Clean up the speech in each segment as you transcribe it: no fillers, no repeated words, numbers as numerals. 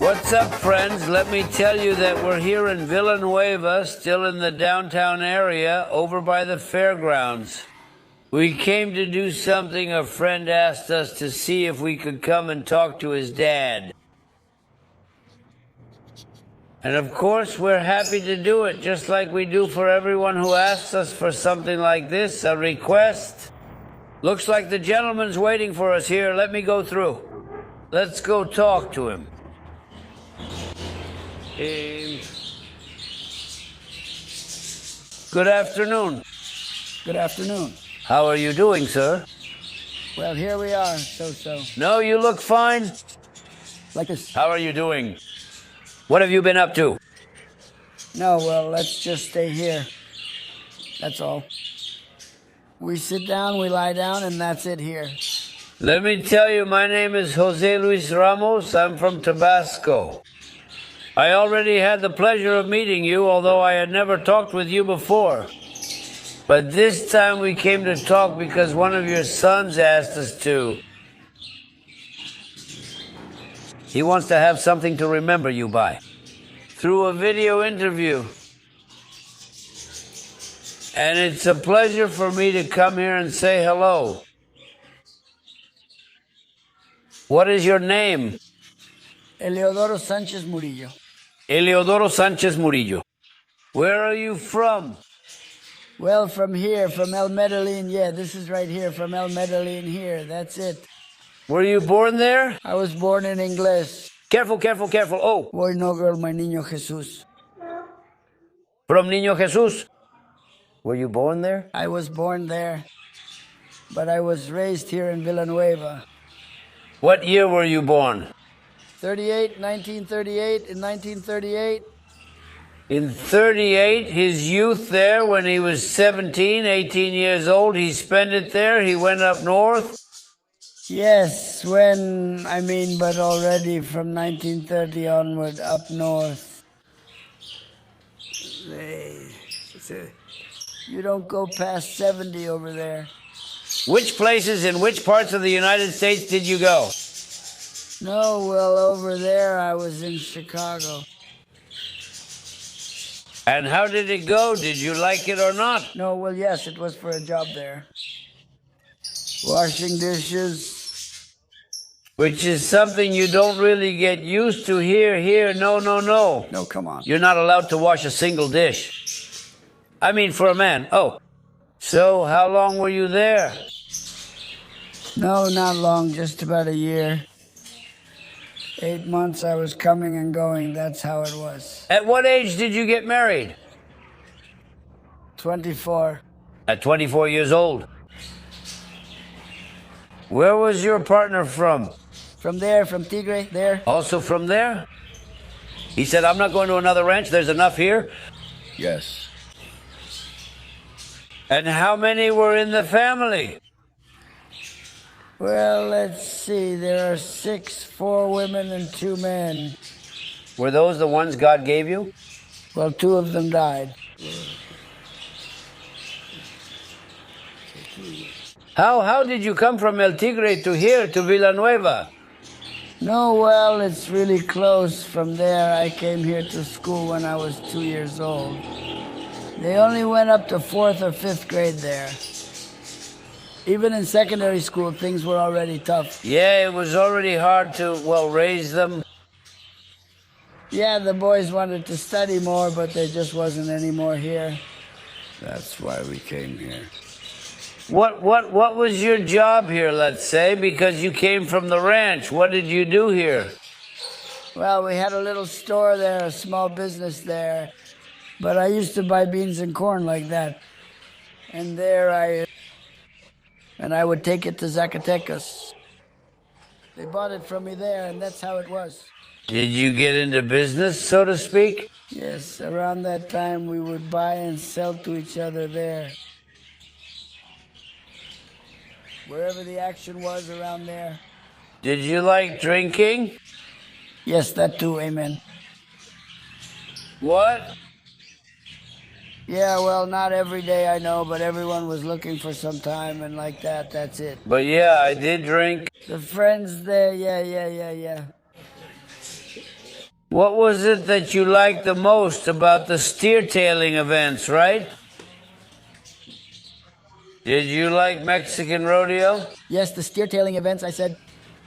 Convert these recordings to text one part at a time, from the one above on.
What's up, friends? Let me tell you that we're here in Villanueva, still in the downtown area, over by the fairgrounds. We came to do something a friend asked us to see if we could come and talk to his dad. And of course, we're happy to do it, just like we do for everyone who asks us for something like this, a request. Looks like the gentleman's waiting for us here. Let me go through. Let's go talk to him. Good afternoon. Good afternoon. How are you doing, sir? Well, here we are, so. No, you look fine. Like this. How are you doing? What have you been up to? No, well, let's just stay here. That's all. We sit down, we lie down, and that's it here. Let me tell you, my name is Jose Luis Ramos. I'm from Tabasco. I already had the pleasure of meeting you, although I had never talked with you before. But this time we came to talk because one of your sons asked us to. He wants to have something to remember you by, through a video interview. And it's a pleasure for me to come here and say hello. What is your name? Eleodoro Sánchez Murillo. Eleodoro Sánchez Murillo. Where are you from? Well, from here, from El Medellin. Yeah, this is right here, from El Medellin here. That's it. Were you born there? I was born in English. Careful, careful, careful. Oh. Boy, no girl, my niño Jesús. From Niño Jesús. Were you born there? I was born there, but I was raised here in Villanueva. What year were you born? 1938, in 1938. In 38, his youth there, when he was 17, 18 years old, he spent it there. He went up north. Yes, but already from 1930 onward, up north. You don't go past 70 over there. Which places in which parts of the United States did you go? No, well, over there I was in Chicago. And how did it go? Did you like it or not? No, well, yes, it was for a job there. Washing dishes. Which is something you don't really get used to here. No. No, come on. You're not allowed to wash a single dish. I mean, for a man. Oh. So, how long were you there? No, not long, just about a year. 8 months I was coming and going, that's how it was. At what age did you get married? 24. At 24 years old. Where was your partner from? From there, from Tigre, there. Also from there? He said, I'm not going to another ranch, there's enough here? Yes. And how many were in the family? Well, let's see, there are 6, 4 women and 2 men. Were those the ones God gave you? Well, 2 of them died. How did you come from El Tigre to here, to Villanueva? No, well, it's really close. From there, I came here to school when I was 2 years old. They only went up to 4th or 5th grade there. Even in secondary school, things were already tough. Yeah, it was already hard to, raise them. Yeah, the boys wanted to study more, but there just wasn't any more here. That's why we came here. What was your job here, let's say, because you came from the ranch? What did you do here? Well, we had a little store there, a small business there. But I used to buy beans and corn like that. And I would take it to Zacatecas. They bought it from me there, and that's how it was. Did you get into business, so to speak? Yes, around that time we would buy and sell to each other there. Wherever the action was around there. Did you like drinking? Yes, that too, amen. What? Yeah, well, not every day, I know, but everyone was looking for some time and like that, that's it. But yeah, I did drink. The friends there, yeah. What was it that you liked the most about the steer-tailing events, right? Did you like Mexican rodeo? Yes, the steer-tailing events, I said,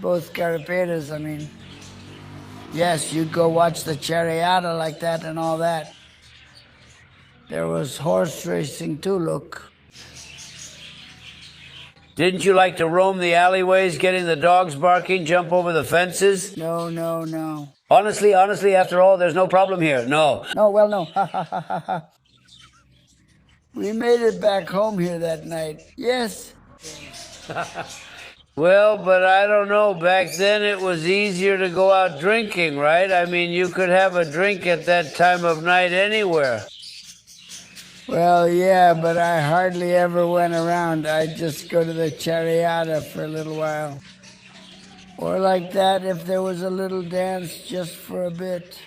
both carapetas, yes, you'd go watch the charreada like that and all that. There was horse racing too, look. Didn't you like to roam the alleyways, getting the dogs barking, jump over the fences? No. Honestly, after all, there's no problem here. No. No, well, no. Ha, ha, ha, ha, ha. We made it back home here that night. Yes. Well, but I don't know. Back then it was easier to go out drinking, right? I mean, you could have a drink at that time of night anywhere. Well, yeah, but I hardly ever went around. I'd just go to the charreada for a little while. Or like that, if there was a little dance just for a bit.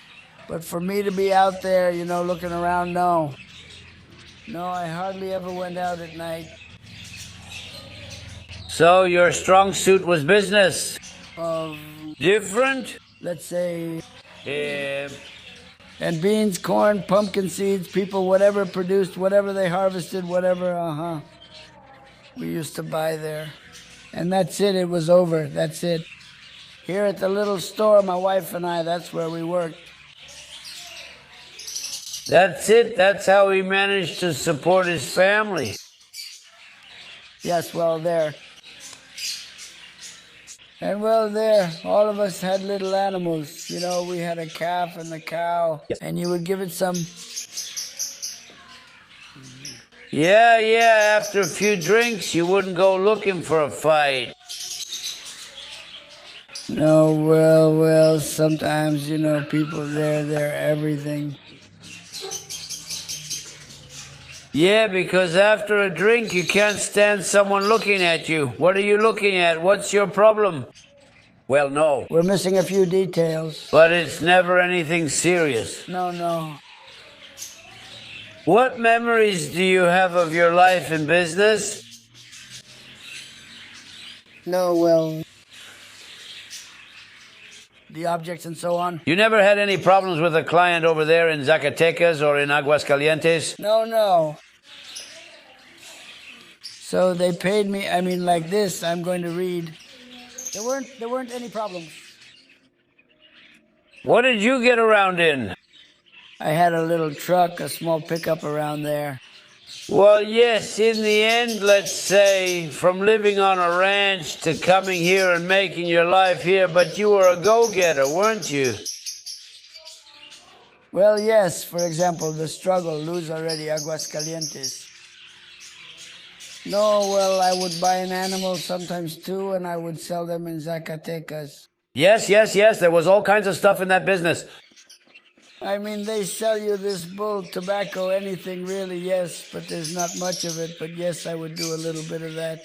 But for me to be out there, looking around, no. No, I hardly ever went out at night. So your strong suit was business? Different? Let's say... Yeah. And beans, corn, pumpkin seeds, people, whatever produced, whatever they harvested, whatever, we used to buy there. And that's it, it was over, that's it. Here at the little store, my wife and I, that's where we worked. That's it, that's how he managed to support his family. Yes, well, there. And well, there, all of us had little animals. We had a calf and a cow, and you would give it some. Yeah, after a few drinks, you wouldn't go looking for a fight. No, well, sometimes, people they're everything. Yeah, because after a drink, you can't stand someone looking at you. What are you looking at? What's your problem? Well, no. We're missing a few details. But it's never anything serious. No. What memories do you have of your life in business? No, well, the objects and so on. You never had any problems with a client over there in Zacatecas or in Aguascalientes? No. So they paid me, like this, I'm going to read. There weren't any problems. What did you get around in? I had a little truck, a small pickup around there. Well, yes, in the end, let's say, from living on a ranch to coming here and making your life here, but you were a go-getter, weren't you? Well, yes, for example, the struggle, lose already, Aguascalientes. No, well, I would buy an animal, sometimes two, and I would sell them in Zacatecas. Yes, there was all kinds of stuff in that business. They sell you this bull, tobacco, anything really, yes, but there's not much of it, but yes, I would do a little bit of that.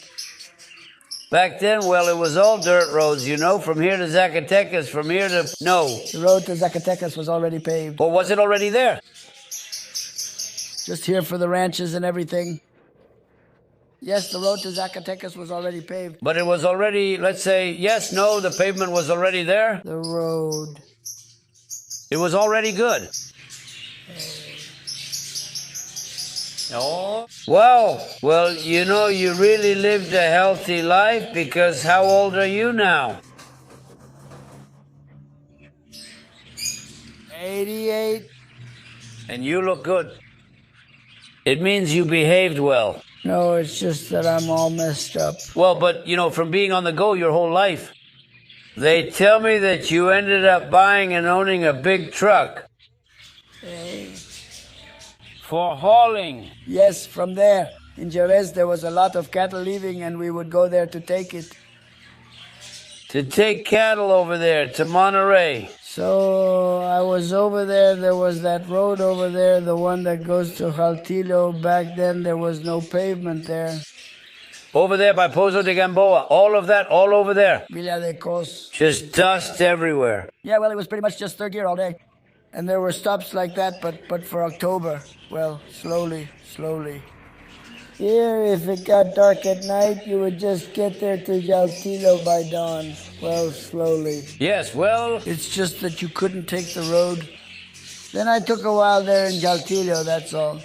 Back then, well, it was all dirt roads, from here to Zacatecas, from here to... No. The road to Zacatecas was already paved. Or was it already there? Just here for the ranches and everything. Yes, the road to Zacatecas was already paved. But it was already, let's say, yes, no, the pavement was already there? The road. It was already good. Oh. Well, you really lived a healthy life, because how old are you now? 88. And you look good. It means you behaved well. No, it's just that I'm all messed up. Well, but, from being on the go your whole life. They tell me that you ended up buying and owning a big truck. For hauling. Yes, from there. In Jerez, there was a lot of cattle leaving, and we would go there to take it. To take cattle over there to Monterey. So I was over there. There was that road over there, the one that goes to Saltillo. Back then, there was no pavement there. Over there by Pozo de Gamboa. All of that, all over there. Villa de Cos. Just dust everywhere. Yeah, well, it was pretty much just third gear all day. And there were stops like that, but for October. Well, slowly. Here, if it got dark at night, you would just get there to Jaltilo by dawn. Well, slowly. Yes, well, It's just that you couldn't take the road. Then I took a while there in Jaltillo, that's all.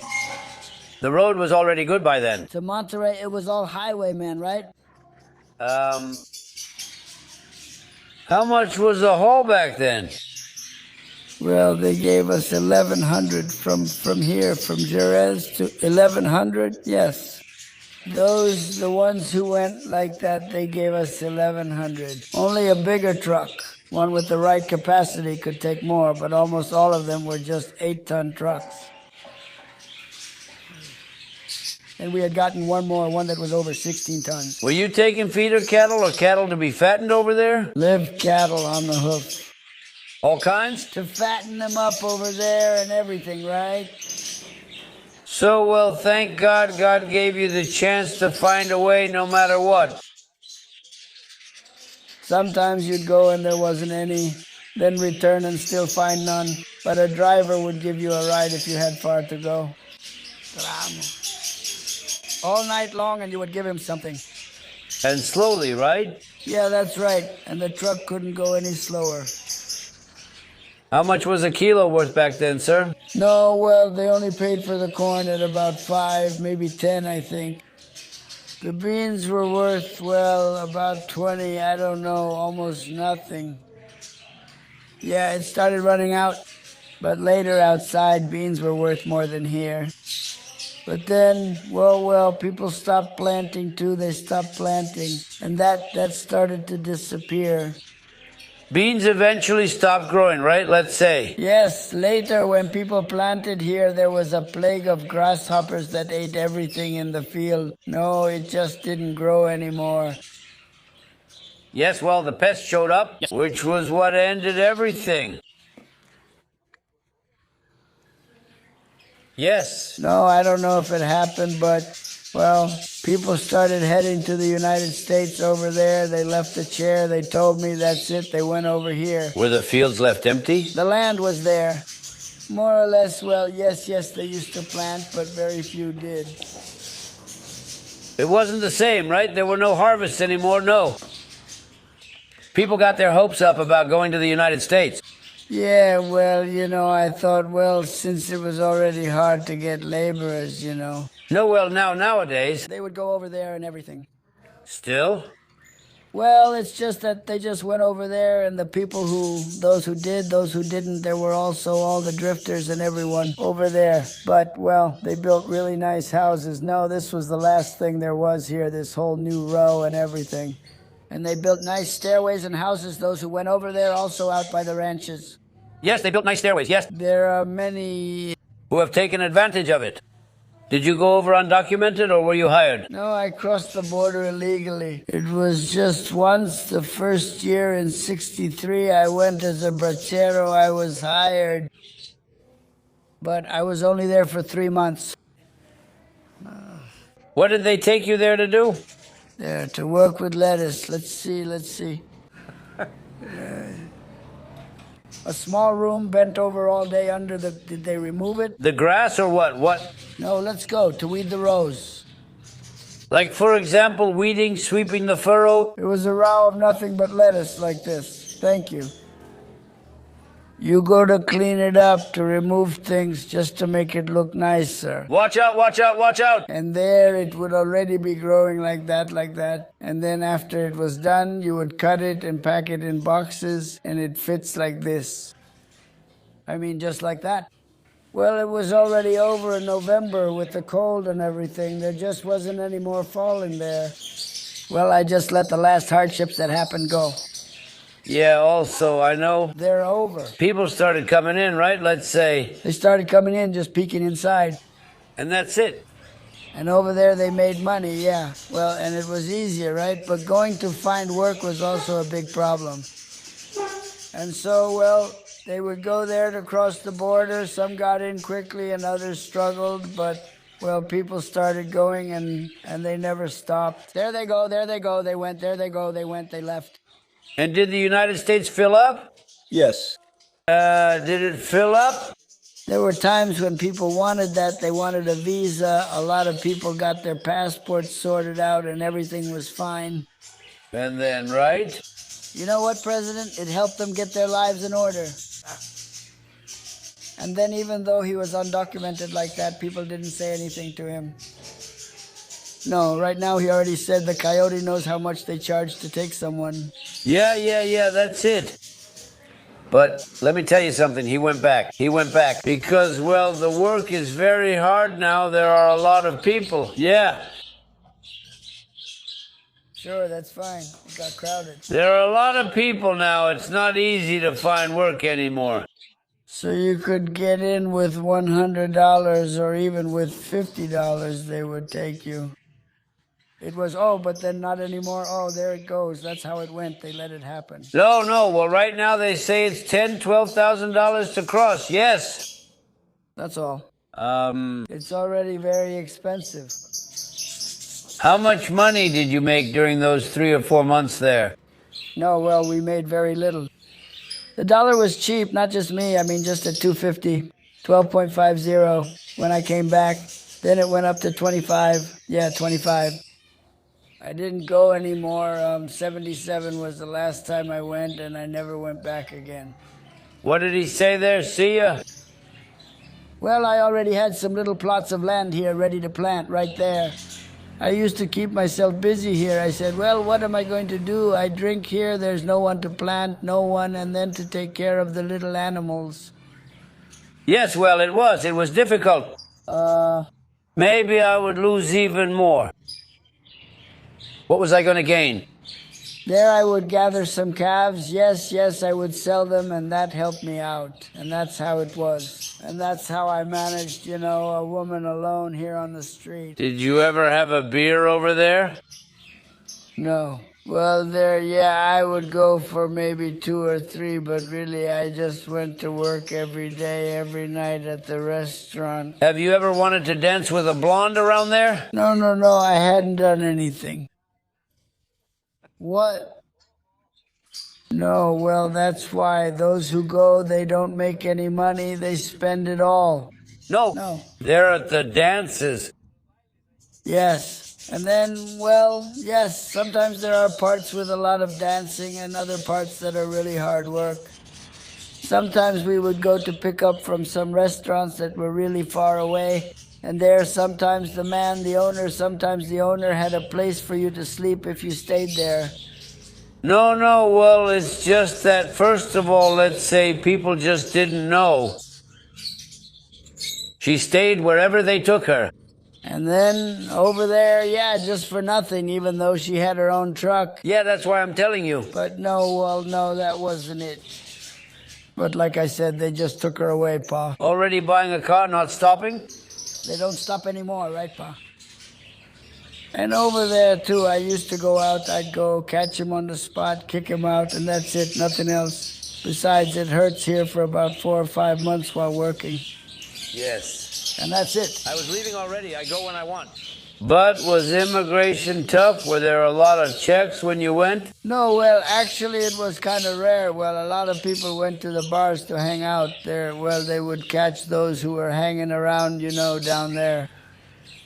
the road was already good by then. To Monterey, it was all highwaymen, right? How much was the haul back then? Well, they gave us 1,100 from here, from Jerez to 1,100. Yes, the ones who went like that, they gave us 1,100. Only a bigger truck, one with the right capacity, could take more, but almost all of them were just 8-ton trucks. And we had gotten one more, one that was over 16 tons. Were you taking feeder cattle or cattle to be fattened over there? Live cattle on the hoof. All kinds? To fatten them up over there and everything, right? So, well, thank God God gave you the chance to find a way no matter what. Sometimes you'd go and there wasn't any, then return and still find none. But a driver would give you a ride if you had far to go. All night long, and you would give him something. And slowly, right? Yeah, that's right. And the truck couldn't go any slower. How much was a kilo worth back then, sir? No, well, they only paid for the corn at about 5, maybe 10, I think. The beans were worth, well, about 20, I don't know, almost nothing. Yeah, it started running out, but later outside, beans were worth more than here. But then, well, people stopped planting too, they stopped planting, and that started to disappear. Beans eventually stopped growing, right? Let's say. Yes, later when people planted here, there was a plague of grasshoppers that ate everything in the field. No, it just didn't grow anymore. Yes, well, the pest showed up, which was what ended everything. Yes. No, I don't know if it happened, but, well, people started heading to the United States over there. They left the chair. They told me that's it. They went over here. Were the fields left empty? The land was there. More or less, well, yes, they used to plant, but very few did. It wasn't the same, right? There were no harvests anymore, no. People got their hopes up about going to the United States. Yeah, well, I thought, well, since it was already hard to get laborers, No, well, nowadays. they would go over there and everything. Still? Well, it's just that they just went over there, and the people those who did, those who didn't, there were also all the drifters and everyone over there. But, well, they built really nice houses. No, this was the last thing there was here, this whole new row and everything. And they built nice stairways and houses, those who went over there, also out by the ranches. Yes, they built nice stairways, yes. There are many Who have taken advantage of it. Did you go over undocumented or were you hired? No, I crossed the border illegally. It was just once, the first year in '63, I went as a brachero. I was hired, but I was only there for 3 months. What did they take you there to do? There, to work with lettuce. Let's see. A small room, bent over all day under the... Did they remove it? The grass or what? What? No, let's go, to weed the rows. Like, for example, weeding, sweeping the furrow? It was a row of nothing but lettuce like this. Thank you. You go to clean it up, to remove things, just to make it look nicer. Watch out, watch out, watch out! And there it would already be growing like that. And then after it was done, you would cut it and pack it in boxes, and it fits like this. I mean, just like that. Well, it was already over in November with the cold and everything. There just wasn't any more falling there. Well, I just let the last hardships that happened go. Yeah, also, I know. They're over. People started coming in, right? Let's say. They started coming in, just peeking inside. And that's it. And over there they made money, yeah. Well, and it was easier, right? But going to find work was also a big problem. And so, well, they would go there to cross the border. Some got in quickly and others struggled. But, well, people started going and they never stopped. There they go, they went. There they go, they went, they left. And did the United States fill up? Yes. Did it fill up? There were times when people wanted that. They wanted a visa. A lot of people got their passports sorted out and everything was fine. And then, right? You know what, President? It helped them get their lives in order. And then even though he was undocumented like that, people didn't say anything to him. No, right now he already said the coyote knows how much they charge to take someone. Yeah, that's it. But let me tell you something, he went back. He went back because, well, the work is very hard now. There are a lot of people. Yeah. Sure, that's fine. It got crowded. There are a lot of people now. It's not easy to find work anymore. So you could get in with $100 or even with $50, they would take you. It was, oh, but then not anymore. Oh, there it goes. That's how it went. They let it happen. No. Well, right now they say it's $10,000, $12,000 to cross. Yes. That's all. It's already very expensive. How much money did you make during those 3 or 4 months there? No, well, we made very little. The dollar was cheap, not just me. I mean, just at 250, 12.50 when I came back. Then it went up to 25. Yeah, 25. I didn't go anymore. 77 was the last time I went, and I never went back again. What did he say there? See ya? Well, I already had some little plots of land here ready to plant right there. I used to keep myself busy here. I said, well, what am I going to do? I drink here, there's no one to plant, no one, and then to take care of the little animals. Yes, well, it was. It was difficult. Maybe I would lose even more. What was I going to gain? There I would gather some calves. Yes, I would sell them, and that helped me out. And that's how it was. And that's how I managed, a woman alone here on the street. Did you ever have a beer over there? No. Well, I would go for maybe 2 or 3, but really I just went to work every day, every night at the restaurant. Have you ever wanted to dance with a blonde around there? No, I hadn't done anything. What? No, well, that's why. Those who go, they don't make any money. They spend it all. No. They're at the dances. Yes. And then, well, yes, sometimes there are parts with a lot of dancing and other parts that are really hard work. Sometimes we would go to pick up from some restaurants that were really far away. And there, sometimes the owner had a place for you to sleep if you stayed there. No, well, it's just that, first of all, let's say people just didn't know. She stayed wherever they took her. And then over there, just for nothing, even though she had her own truck. Yeah, that's why I'm telling you. But no, that wasn't it. But like I said, they just took her away, Pa. Already buying a car, not stopping? They don't stop anymore, right, Pa? And over there, too, I used to go out. I'd go catch him on the spot, kick him out, and that's it, nothing else. Besides, it hurts here for about 4 or 5 months while working. Yes. And that's it. I was leaving already. I go when I want. But was immigration tough? Were there a lot of checks when you went? No, well, actually it was kind of rare. Well, a lot of people went to the bars to hang out there. Well, they would catch those who were hanging around, down there.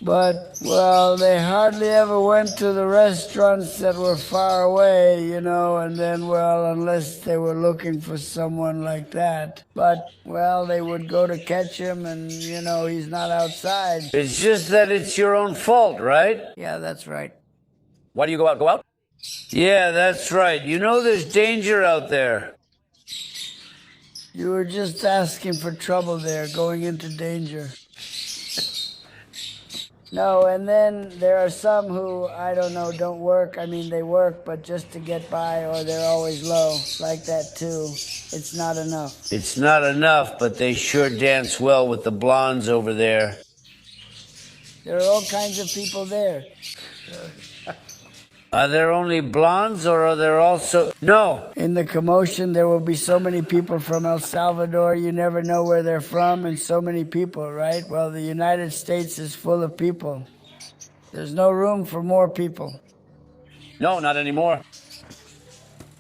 But, well, they hardly ever went to the restaurants that were far away, and then, well, unless they were looking for someone like that. But, well, they would go to catch him and, he's not outside. It's just that it's your own fault, right? Yeah, that's right. Why do you go out? Go out? Yeah, that's right. There's danger out there. You were just asking for trouble there, going into danger. No, and then there are some who, I don't know, don't work. I mean, they work, but just to get by, or they're always low. Like that, too. It's not enough. It's not enough, but they sure dance well with the blondes over there. There are all kinds of people there. Are there only blondes, or are there also... No. In the commotion, there will be so many people from El Salvador, you never know where they're from, and so many people, right? Well, the United States is full of people. There's no room for more people. No, not anymore.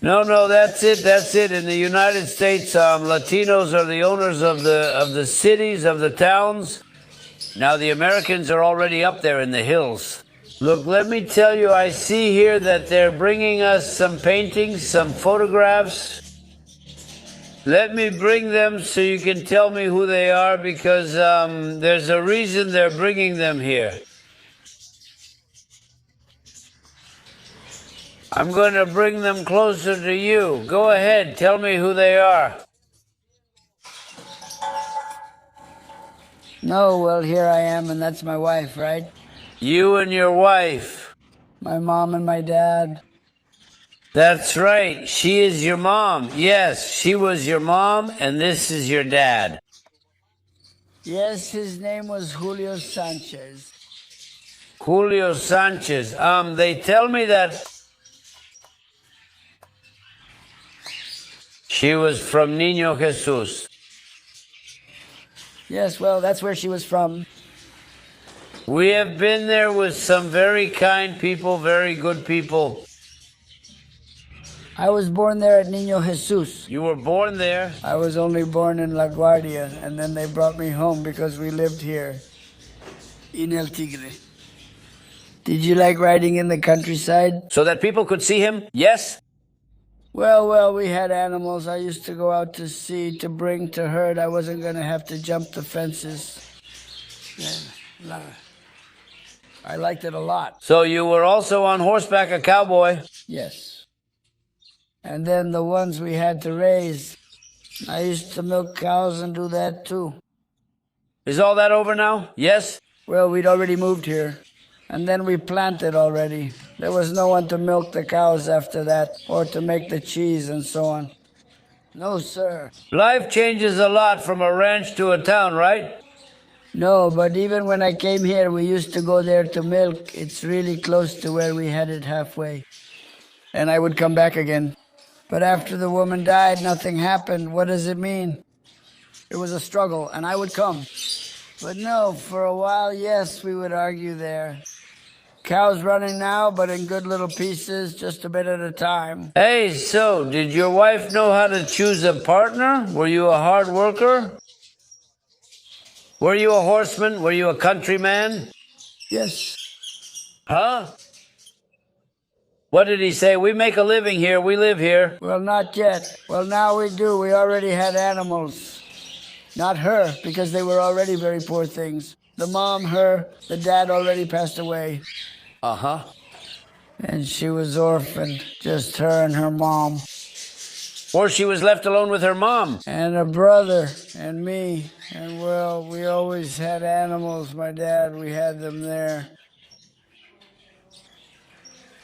No, that's it. That's it. In the United States, Latinos are the owners of the cities, of the towns. Now the Americans are already up there in the hills. Look, let me tell you, I see here that they're bringing us some paintings, some photographs. Let me bring them so you can tell me who they are, because there's a reason they're bringing them here. I'm going to bring them closer to you. Go ahead, tell me who they are. No, well, here I am, and that's my wife, right? You and your wife. My mom and my dad. That's right. She is your mom. Yes, she was your mom, and this is your dad. Yes, his name was Julio Sanchez. Julio Sanchez. They tell me that she was from Niño Jesus. Yes, well, that's where she was from. We have been there with some very kind people, very good people. I was born there at Niño Jesus. You were born there? I was only born in La Guardia, and then they brought me home because we lived here in El Tigre. Did you like riding in the countryside? So that people could see him? Yes? Well, we had animals. I used to go out to sea to bring to herd. I wasn't going to have to jump the fences. I liked it a lot. So you were also on horseback, a cowboy? Yes. And then the ones we had to raise, I used to milk cows and do that too. Is all that over now? Yes? Well, we'd already moved here. And then we planted already. There was no one to milk the cows after that, or to make the cheese and so on. No, sir. Life changes a lot from a ranch to a town, right? No, but even when I came here, we used to go there to milk. It's really close to where we had it halfway. And I would come back again. But after the woman died, nothing happened. What does it mean? It was a struggle, and I would come. But no, for a while, yes, we would argue there. Cows running now, but in good little pieces, just a bit at a time. Hey, so, did your wife know how to choose a partner? Were you a hard worker? Were you a horseman? Were you a countryman? Yes. Huh? What did he say? We make a living here, we live here. Well, not yet. Well, now we do. We already had animals. Not her, because they were already very poor things. The mom, her, the dad already passed away. Uh-huh. And she was orphaned, just her and her mom. Or she was left alone with her mom. And a brother, and me. And well, we always had animals. My dad, we had them there.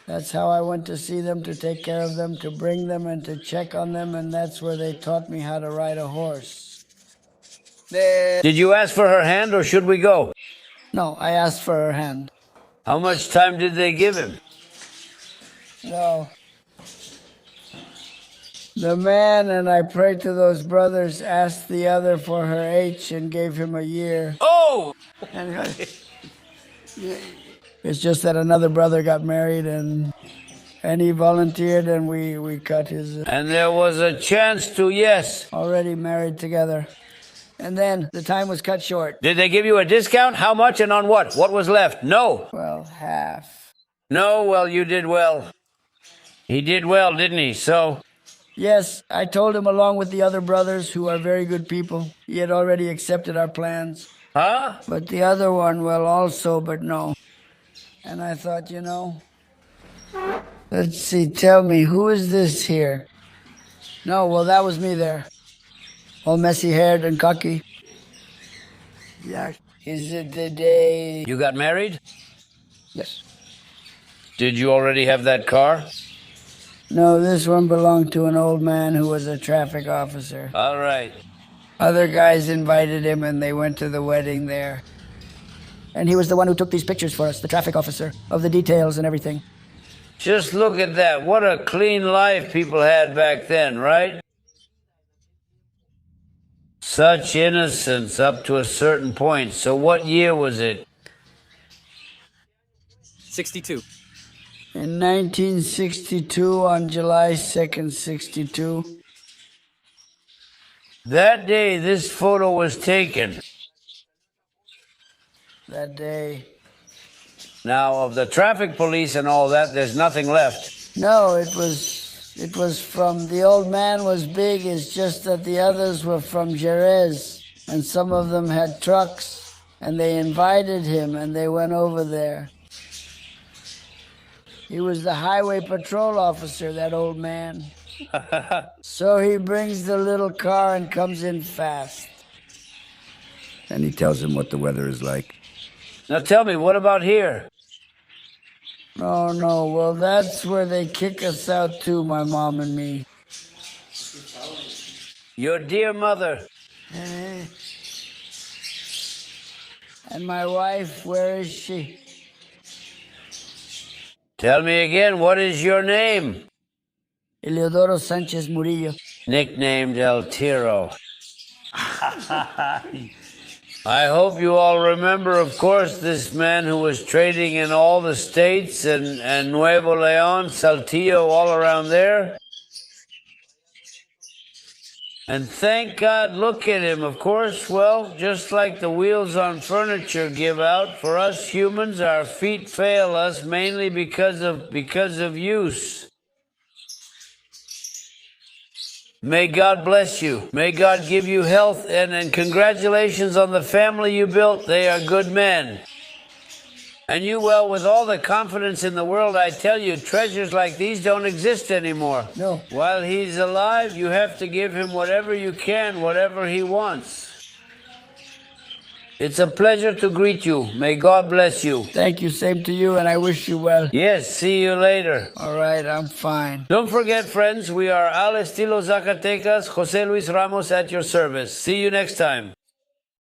That's how I went to see them, to take care of them, to bring them and to check on them, and that's where they taught me how to ride a horse. Did you ask for her hand, or should we go? No, I asked for her hand. How much time did they give him? No. The man, and I prayed to those brothers, asked the other for her age and gave him a year. Oh! And it's just that another brother got married and he volunteered and we cut his... And there was a chance to, yes. Already married together. And then the time was cut short. Did they give you a discount? How much and on what? What was left? No. Well, half. No, well, you did well. He did well, didn't he? So... Yes, I told him along with the other brothers, who are very good people. He had already accepted our plans. Huh? But the other one, well, also, but no. And I thought, you know, let's see, tell me, who is this here? No, well, that was me there. All messy-haired and cocky. Yeah. Is it the day... You got married? Yes. Did you already have that car? No, this one belonged to an old man who was a traffic officer. All right. Other guys invited him and they went to the wedding there. And he was the one who took these pictures for us, the traffic officer, of the details and everything. Just look at that. What a clean life people had back then, right? Such innocence up to a certain point. So what year was it? 62. In 1962, on July 2nd, 62. That day this photo was taken. That day. Now, of the traffic police and all that, there's nothing left. No, it was from, the old man was big, it's just that the others were from Jerez, and some of them had trucks, and they invited him, and they went over there. He was the highway patrol officer, that old man. So he brings the little car and comes in fast. And he tells him what the weather is like. Now tell me, what about here? Oh, no, well, that's where they kick us out too, my mom and me. Your dear mother. And my wife, where is she? Tell me again, what is your name? Eleodoro Sanchez Murillo. Nicknamed El Tiro. I hope you all remember, of course, this man who was trading in all the states and Nuevo León, Saltillo, all around there. And thank God, look at him, of course. Well, just like the wheels on furniture give out, for us humans, our feet fail us mainly because of use. May God bless you. May God give you health, and congratulations on the family you built. They are good men. And you, well, with all the confidence in the world, I tell you, treasures like these don't exist anymore. No. While he's alive, you have to give him whatever you can, whatever he wants. It's a pleasure to greet you. May God bless you. Thank you, same to you, and I wish you well. Yes, see you later. All right, I'm fine. Don't forget, friends, we are Al Estilo Zacatecas, Jose Luis Ramos at your service. See you next time.